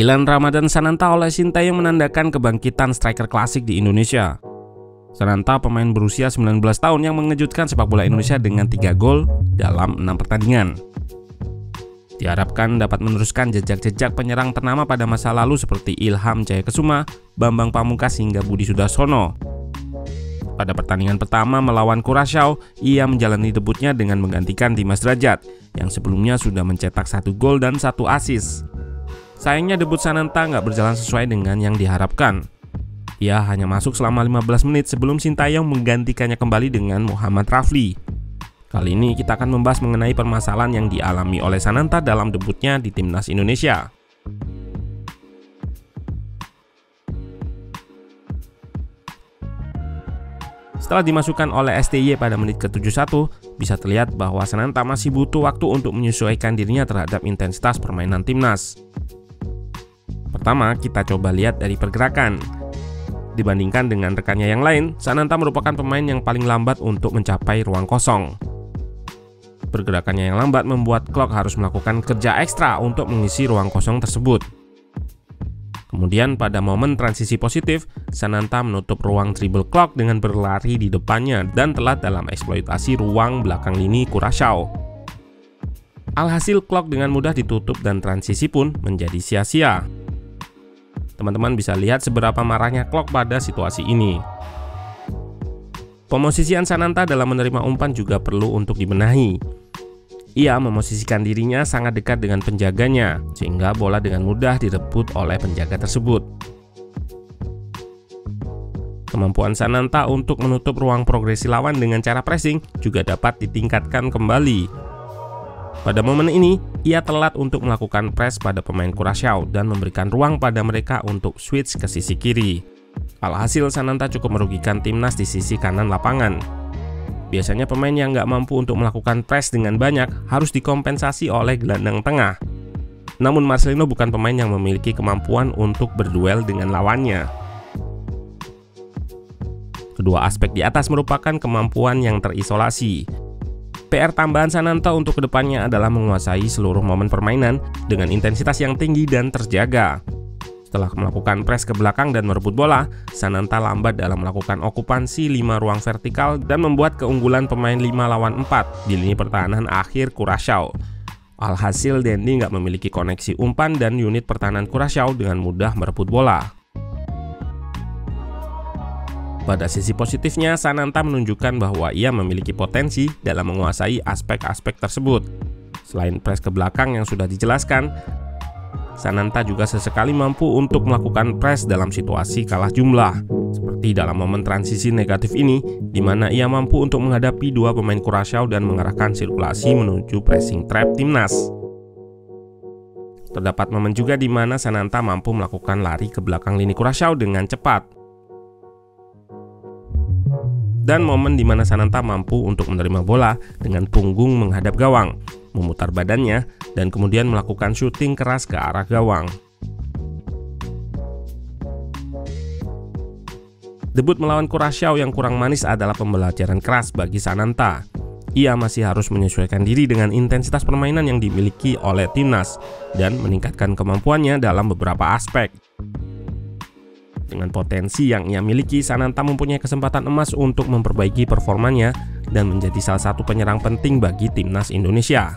Panggilan Ramadan Sananta oleh Sintayong menandakan kebangkitan striker klasik di Indonesia. Sananta pemain berusia 19 tahun yang mengejutkan sepak bola Indonesia dengan 3 gol dalam 6 pertandingan. Diharapkan dapat meneruskan jejak-jejak penyerang ternama pada masa lalu seperti Ilham Jayakesuma, Bambang Pamungkas hingga Budi Sudarsono. Pada pertandingan pertama melawan Curaçao, ia menjalani debutnya dengan menggantikan Dimas Drajat yang sebelumnya sudah mencetak 1 gol dan 1 assist. Sayangnya debut Sananta nggak berjalan sesuai dengan yang diharapkan. Ia hanya masuk selama 15 menit sebelum Sintayong menggantikannya kembali dengan Muhammad Rafli. Kali ini kita akan membahas mengenai permasalahan yang dialami oleh Sananta dalam debutnya di Timnas Indonesia. Setelah dimasukkan oleh STY pada menit ke-71, bisa terlihat bahwa Sananta masih butuh waktu untuk menyesuaikan dirinya terhadap intensitas permainan Timnas. Pertama, kita coba lihat dari pergerakan. Dibandingkan dengan rekannya yang lain, Sananta merupakan pemain yang paling lambat untuk mencapai ruang kosong. Pergerakannya yang lambat membuat Klok harus melakukan kerja ekstra untuk mengisi ruang kosong tersebut. Kemudian pada momen transisi positif, Sananta menutup ruang dribble Klok dengan berlari di depannya dan telat dalam eksploitasi ruang belakang lini Curaçao. Alhasil Klok dengan mudah ditutup dan transisi pun menjadi sia-sia. Teman-teman bisa lihat seberapa marahnya Klok pada situasi ini. Pemosisian Sananta dalam menerima umpan juga perlu untuk dibenahi. Ia memosisikan dirinya sangat dekat dengan penjaganya, sehingga bola dengan mudah direbut oleh penjaga tersebut. Kemampuan Sananta untuk menutup ruang progresi lawan dengan cara pressing juga dapat ditingkatkan kembali. Pada momen ini, ia telat untuk melakukan press pada pemain Curaçao dan memberikan ruang pada mereka untuk switch ke sisi kiri. Alhasil Sananta cukup merugikan timnas di sisi kanan lapangan. Biasanya pemain yang nggak mampu untuk melakukan press dengan banyak harus dikompensasi oleh gelandang tengah. Namun Marcelino bukan pemain yang memiliki kemampuan untuk berduel dengan lawannya. Kedua aspek di atas merupakan kemampuan yang terisolasi. PR tambahan Sananta untuk kedepannya adalah menguasai seluruh momen permainan dengan intensitas yang tinggi dan terjaga. Setelah melakukan press ke belakang dan merebut bola, Sananta lambat dalam melakukan okupansi 5 ruang vertikal dan membuat keunggulan pemain 5 lawan 4 di lini pertahanan akhir Curaçao. Alhasil Dendi nggak memiliki koneksi umpan dan unit pertahanan Curaçao dengan mudah merebut bola. Pada sisi positifnya, Sananta menunjukkan bahwa ia memiliki potensi dalam menguasai aspek-aspek tersebut. Selain press ke belakang yang sudah dijelaskan, Sananta juga sesekali mampu untuk melakukan press dalam situasi kalah jumlah, seperti dalam momen transisi negatif ini, di mana ia mampu untuk menghadapi 2 pemain Curaçao dan mengarahkan sirkulasi menuju pressing trap timnas. Terdapat momen juga di mana Sananta mampu melakukan lari ke belakang lini Curaçao dengan cepat. Dan momen di mana Sananta mampu untuk menerima bola dengan punggung menghadap gawang, memutar badannya, dan kemudian melakukan syuting keras ke arah gawang. Debut melawan Curaçao yang kurang manis adalah pembelajaran keras bagi Sananta. Ia masih harus menyesuaikan diri dengan intensitas permainan yang dimiliki oleh timnas dan meningkatkan kemampuannya dalam beberapa aspek. Dengan potensi yang ia miliki, Sananta mempunyai kesempatan emas untuk memperbaiki performanya dan menjadi salah satu penyerang penting bagi timnas Indonesia.